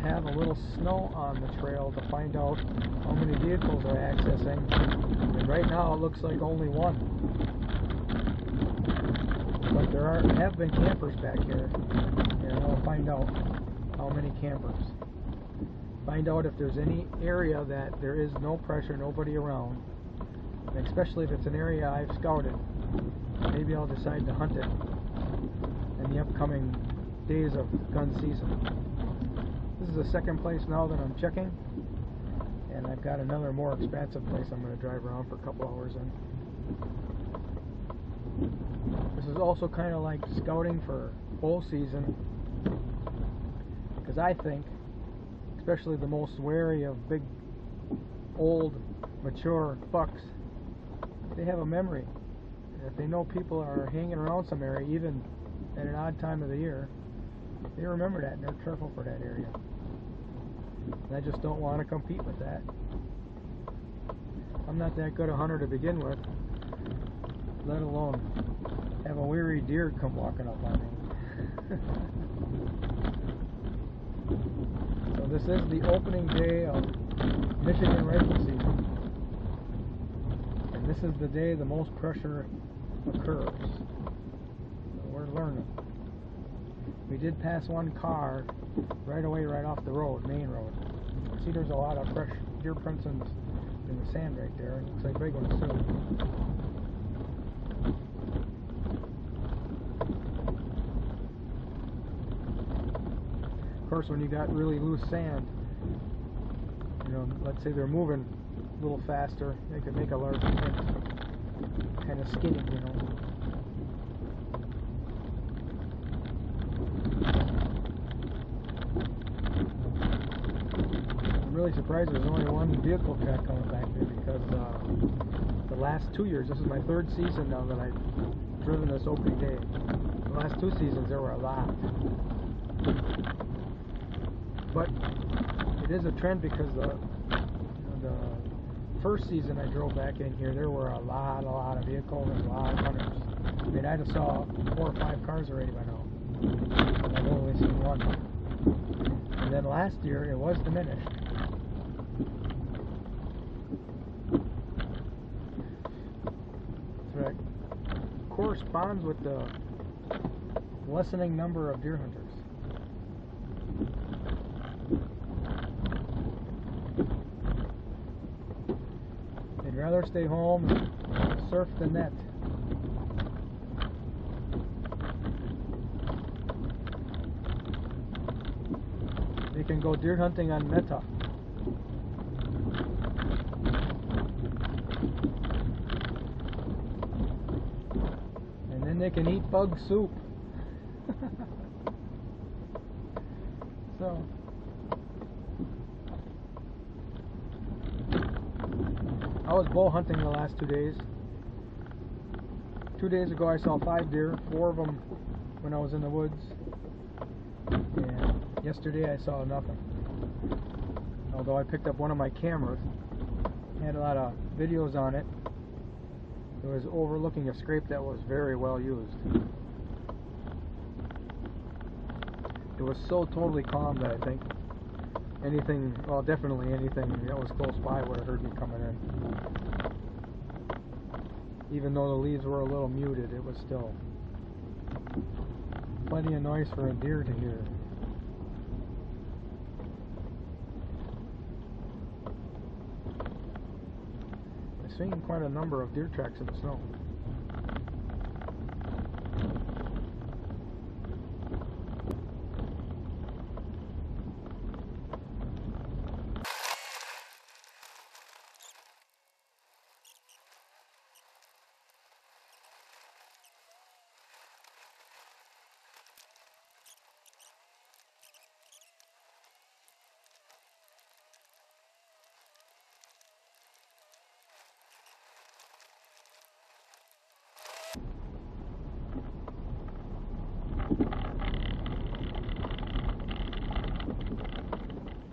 have a little snow on the trail to find out how many vehicles are accessing. And right now it looks like only one. But there have been campers back here. And I'll find out how many campers. Find out if there's any area that there is no pressure, nobody around. And especially if it's an area I've scouted. Maybe I'll decide to hunt it in the upcoming days of gun season. This is the second place now that I'm checking, and I've got another more expansive place I'm going to drive around for a couple hours in. This is also kind of like scouting for bull season, because I think, especially the most wary of big, old, mature bucks, they have a memory. If they know people are hanging around some area, even at an odd time of the year, they remember that and they're careful for that area. And I just don't want to compete with that. I'm not that good a hunter to begin with, let alone have a weary deer come walking up on me. So this is the opening day of Michigan rifle season. And this is the day the most pressure occurs. So we're learning. We did pass one car right away, right off the road, main road. See, there's a lot of fresh deer prints in the sand right there. It looks like big ones too. Of course, when you got really loose sand, you know, let's say they're moving a little faster, they could make a large print, kind of skinny, you know. I'm really surprised there's only one vehicle track coming back there, because the last 2 years, this is my third season now that I've driven this opening day. The last 2 seasons there were a lot. But it is a trend, because the first season I drove back in here, there were a lot of vehicles and a lot of hunters. I mean, I'd have saw 4 or 5 cars already by now. I've only seen one. And then last year it was diminished. So that corresponds with the lessening number of deer hunters. They'd rather stay home and surf the net. They can go deer hunting on Meta. And then they can eat bug soup. So I was bow hunting the last 2 days. 2 days ago I saw 5 deer, 4 of them when I was in the woods. And yesterday I saw nothing. Although I picked up one of my cameras, had a lot of videos on it. It was overlooking a scrape that was very well used. It was so totally calm that I think anything, well, definitely anything that was close by would have heard me coming in. Even though the leaves were a little muted, it was still plenty of noise for a deer to hear. I've seen quite a number of deer tracks in the snow.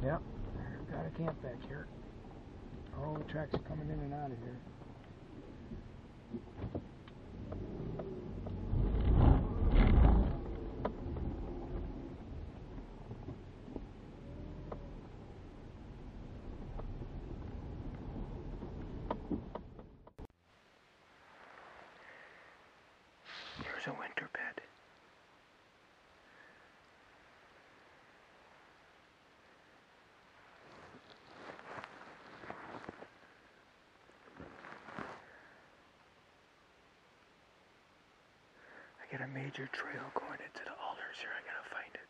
Yep, got a camp back here. All the tracks are coming in and out of here. I got a major trail going into the alders here. I gotta find it.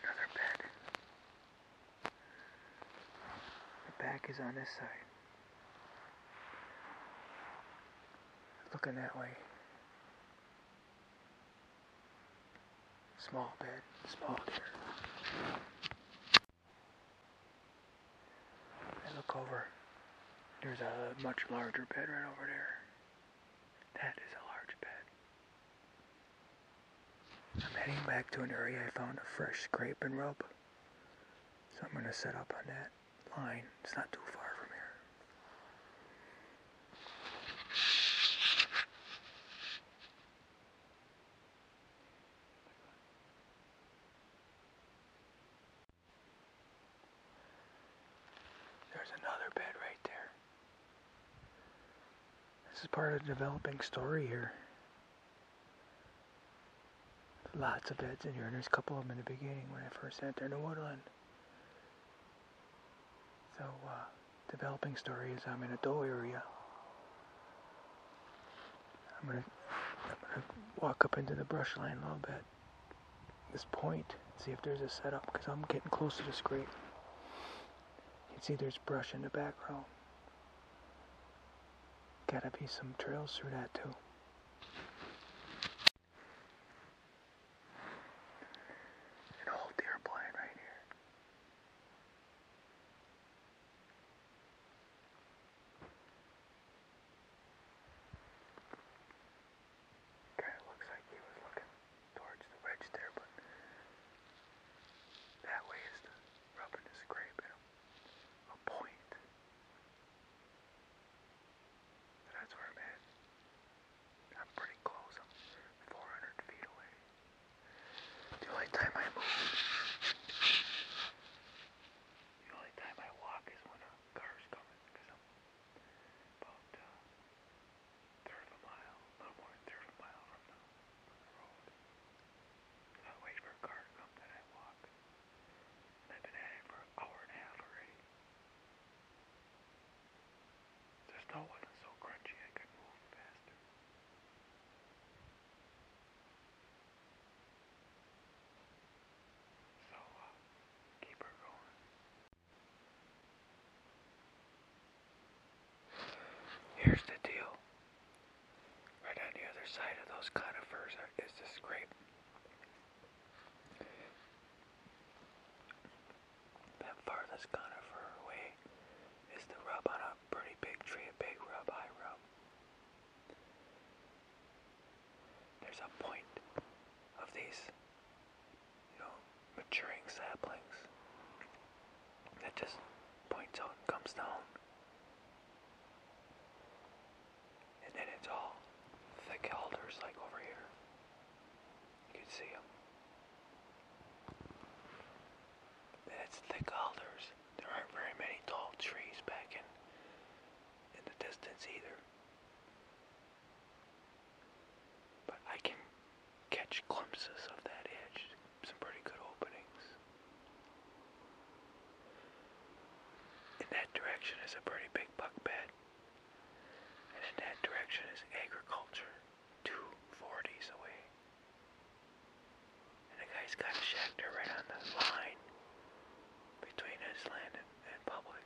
Another bed. The back is on this side. Looking that way. Small bed, small deer. I look over. There's a much larger bed right over there. That is a large bed. I'm heading back to an area I found a fresh scrape and rub. So I'm going to set up on that line. It's not too far from here. There's another bed right there. This is part of the developing story here. Lots of beds in here, and there's a couple of them in the beginning when I first entered the woodland. So, developing story is I'm in a doe area. I'm gonna walk up into the brush line a little bit. This point, see if there's a setup, because I'm getting close to the scrape. You can see there's brush in the background. Gotta be some trails through that too. An old deer blind right here. Kinda looks like he was looking towards the ridge there, but that way is the rubbing the scrape at a point. That's where I'm at. I'm pretty close. I'm 400 feet away. The only time I move, the only time I walk is when a car's coming, because I'm about a third of a mile, a little more than a third of a mile from the road. I wait for a car to come, then I walk. And I've been at it for an hour and a half already. The snow wasn't so crunchy I could move faster. So, keep her going. Here's the deal. Right on the other side of those conifers is the scrape. That farthest conifer away is the rub on a pretty big tree, a big rub, high rub. There's a point of these, maturing saplings that just points out and comes down. And then it's all thick alders like over here. You can see them. And it's thick alders. There aren't very many tall trees back in the distance either. But I can catch glimpses of that edge. Some pretty good openings. In that direction is a pretty big buck bed. And in that direction is agriculture, 240s away. And the guy's got a shack there right on the line between his land and public.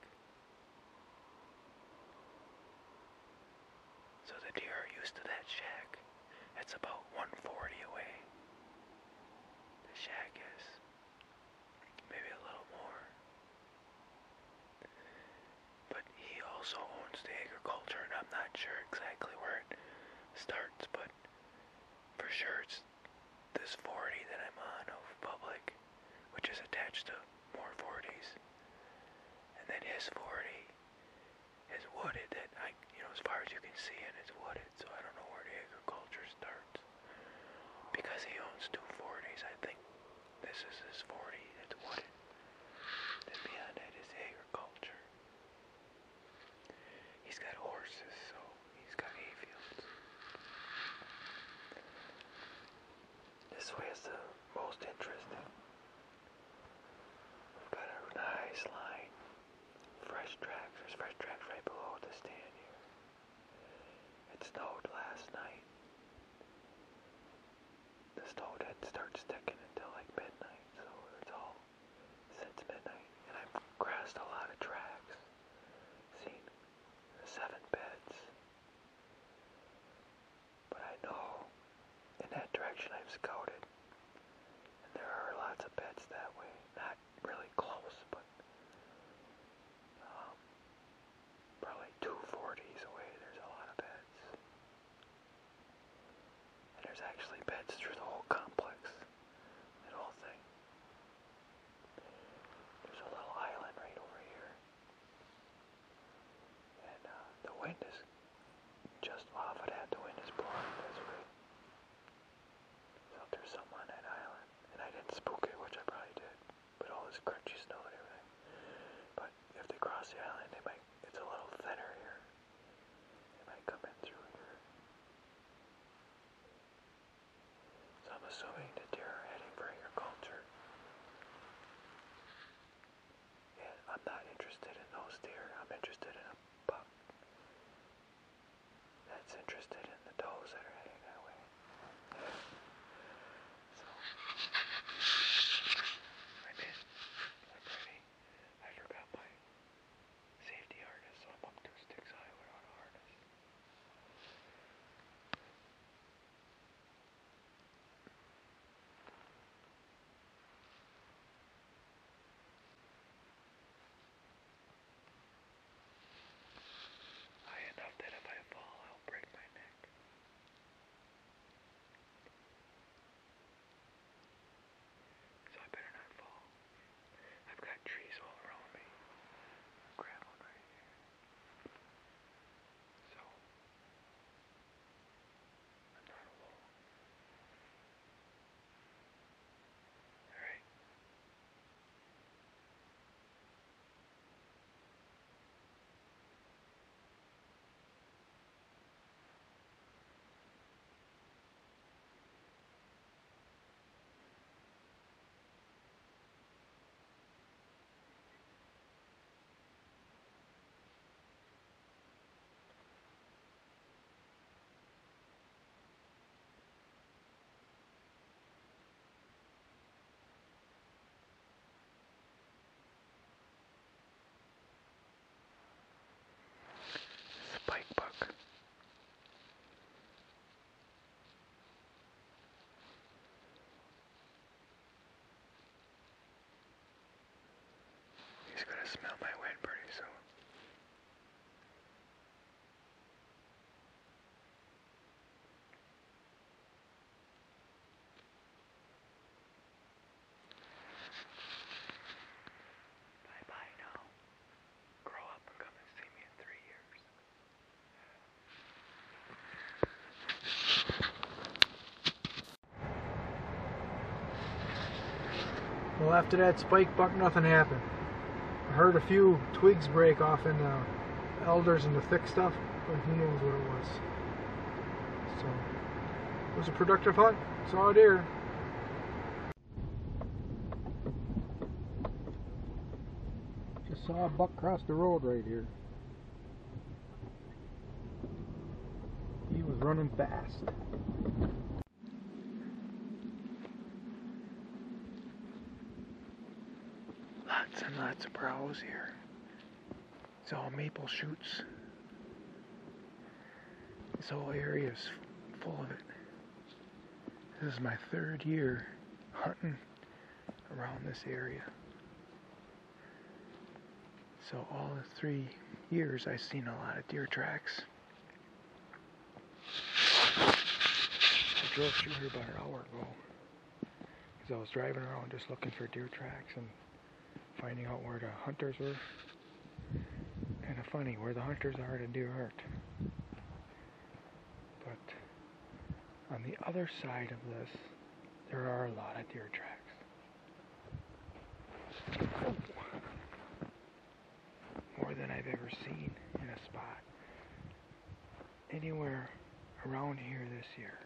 So the deer are used to that shack. It's about 140 away. The shack is maybe a little more. But he also owns the agriculture, and I'm not sure exactly where it starts, but for sure it's this 40 that I'm on of public, which is attached to more 40s. And then his 40 is wooded that as far as you can see, and it's wooded, so I don't know where the agriculture starts. Because he owns 240s, I think this is his 40 that's wooded. Then beyond that is agriculture. He's got horses, so he's got hay fields. This way is the most interesting. We've got a nice line. Fresh tracks. There's fresh tracks right below the stand here. there's actually beds through the whole complex, that whole thing. There's a little island right over here, and the wind is just off of that. The wind is blowing this way. So if there's something on that island, and I didn't spook it, which I probably did, but all this crunchy snow and everything. But if they cross the island, they might. It's a little thinner here. They might come in through here. So I'm assuming the deer are heading for agriculture. And I'm not interested in those deer. I'm interested in a buck that's interested in the does that are heading that way. So I'm ready. I forgot my safety harness, so I'm up 2 sticks high without a harness. High enough that if I fall, I'll break my neck. So I better not fall. I've got trees all around me. I'll grab one right here. So I'm not alone. Alright. Spike buck. He's gonna smell my wind pretty soon. Bye-bye now. Grow up and come and see me in 3 years. Well, after that spike buck, nothing happened. I heard a few twigs break off in the elders and the thick stuff, but who knows what it was. So, it was a productive hunt. Saw a deer. Just saw a buck cross the road right here. He was running fast. Lots and lots of browse here. It's all maple shoots. This whole area is full of it. This is my 3rd year hunting around this area. So all the 3 years I've seen a lot of deer tracks. I drove through here about an hour ago because I was driving around just looking for deer tracks and finding out where the hunters were. Kind of funny, where the hunters are, the deer aren't. But on the other side of this, there are a lot of deer tracks. Oh. More than I've ever seen in a spot anywhere around here this year.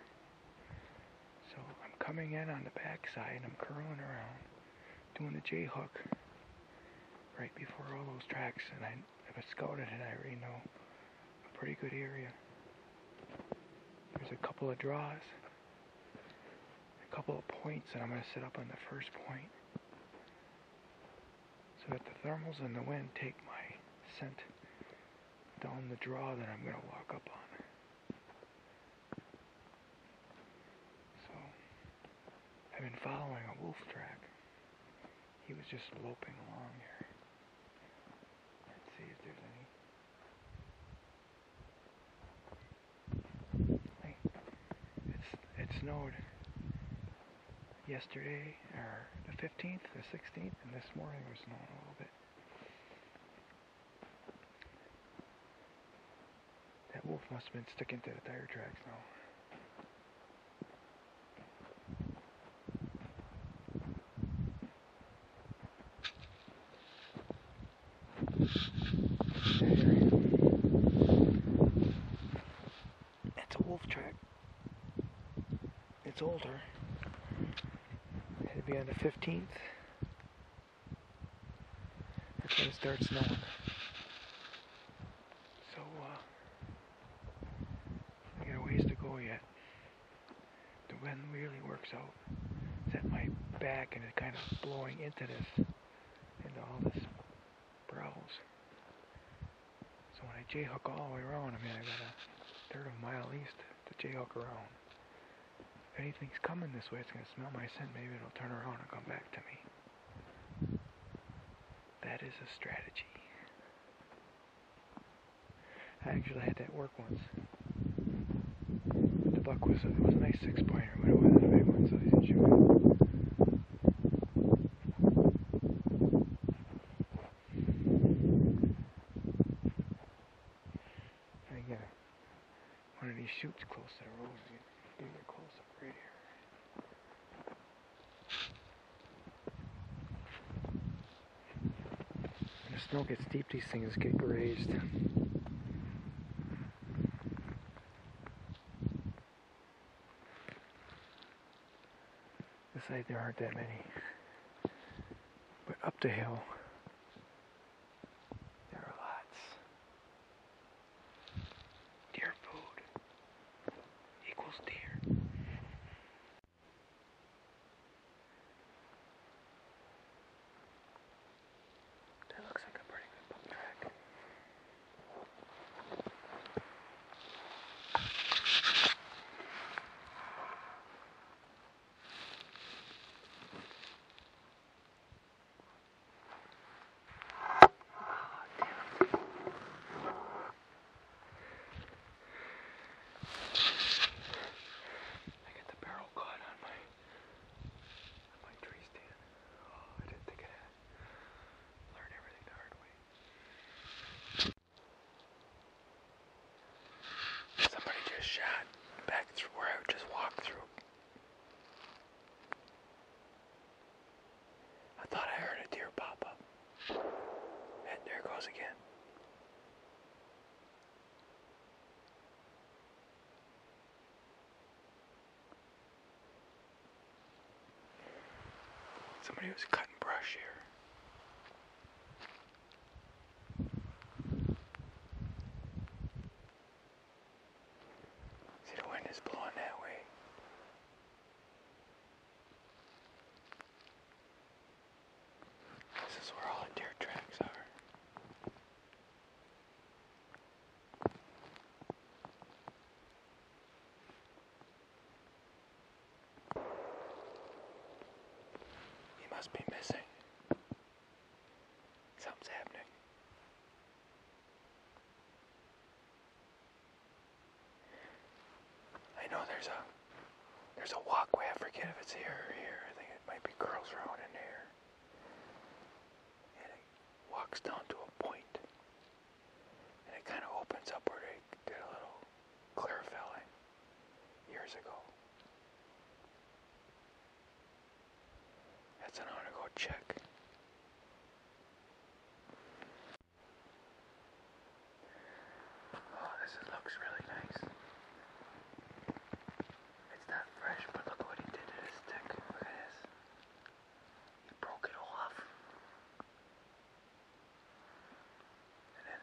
So I'm coming in on the back side, I'm curling around, doing the J-hook right before all those tracks, and if I scouted it, I already know a pretty good area. There's a couple of draws, a couple of points, and I'm going to sit up on the first point so that the thermals and the wind take my scent down the draw that I'm going to walk up on. So I've been following a wolf track. He was just loping along here. Let's see if there's any. It's snowed yesterday, or the 15th, the 16th, and this morning it was snowing a little bit. That wolf must have been sticking to the tire tracks now. It's a wolf track. It's older. It'll be on the 15th. That's when it starts snowing. So, I got a ways to go yet. The wind really works out. It's at my back and it's kind of blowing into all this browse. So when I J-hook all the way around, I got a third of a mile east to J-hook around. If anything's coming this way, it's going to smell my scent. Maybe it'll turn around and come back to me. That is a strategy. I actually had that work once. The buck was a nice 6-pointer, but it wasn't a big one, so he didn't shoot it. I got one of these chutes close to the road. Give you a close up right here. When the snow gets deep, these things get grazed. This side there aren't that many, but up the hill there are lots. Deer food equals deer. That looks like a pretty good buck track. Shot back through where I just walked through. I thought I heard a deer pop up. And there it goes again. Somebody was cutting brush here. See, the wind is blowing that way. This is where all the deer tracks are. He must be missing. Something's happening. I know there's a walkway. I forget if it's here or here. I think it might be Girls Road in there. And it walks down to a point. And it kind of opens up where they did a little clear felling years ago. That's an honor to go check. Oh, this looks really nice. It's not fresh, but look what he did to this stick. Look at this. He broke it off. And then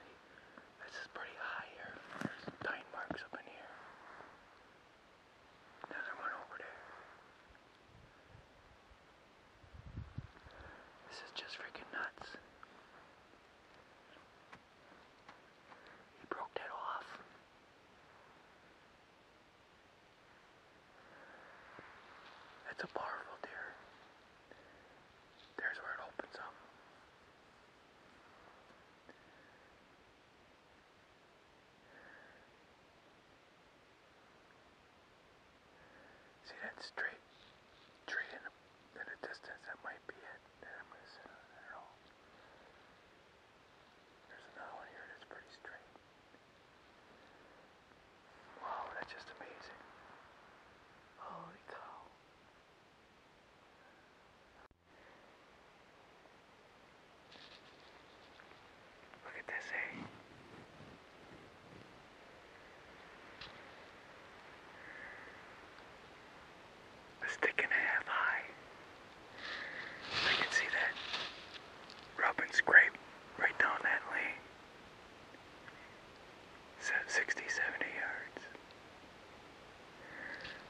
this is pretty high here. There's some tine marks up in here. Another one over there. This is just freaking nuts. He broke that off. That's a powerful deer. There's where it opens up. See that straight tree in the distance? That might be it. That I'm gonna sit on. I don't know. There's another one here that's pretty straight. Wow, that's just amazing. Holy cow. Look at this, eh? A stick and a half high. I can see that rub and scrape right down that lane. 60, 70 yards.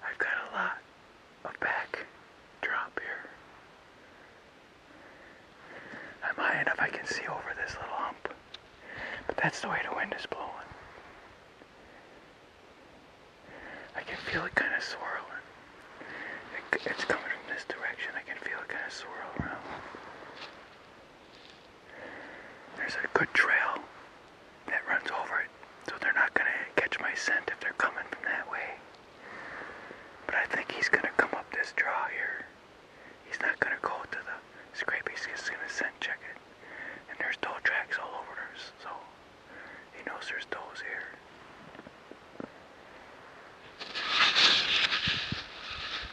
I've got a lot of back drop here. I'm high enough I can see over this little hump. But that's the way the wind is blowing. I can feel it kind of swirling. It's coming from this direction. I can feel it kind of swirl around. There's a good trail that runs over it, so they're not going to catch my scent if they're coming from that way. But I think he's going to come up this draw here. He's not going to go to the scrape. He's just going to scent check it. And there's doe tracks all over there, so he knows there's does here.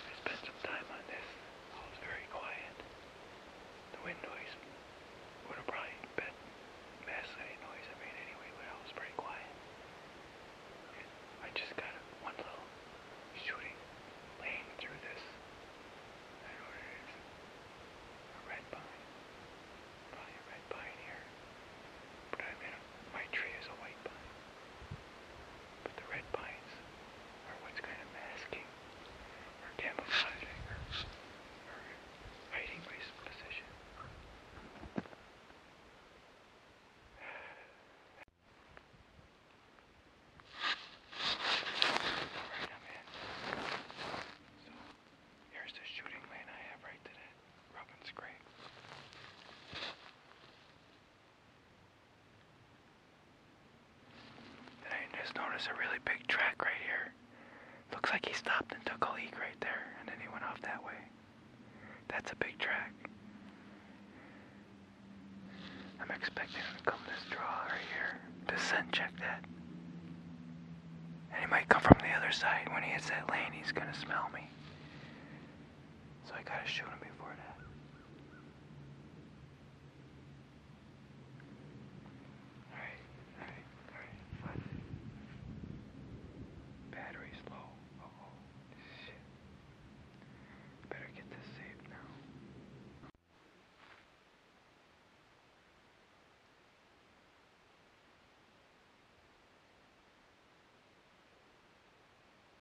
I spent some time on this. It was very quiet. The wind noise would have probably been massive noise I made anyway, but it was pretty quiet. I just got one little shooting lane through this. I don't know what it is. A red pine. Probably a red pine here. But I mean, my tree is a white pine. But the red pines are what's kind of masking or camouflaging or hiding my position. Right, I'm in. So here's the shooting lane I have right to that rub and scrape. And I just noticed a really big track right here. Looks like he stopped and took a leak right there, and then he went off that way. That's a big track. I'm expecting him to come this draw right here to scent check that. And he might come from the other side. When he hits that lane, he's gonna smell me. So I gotta shoot him before that.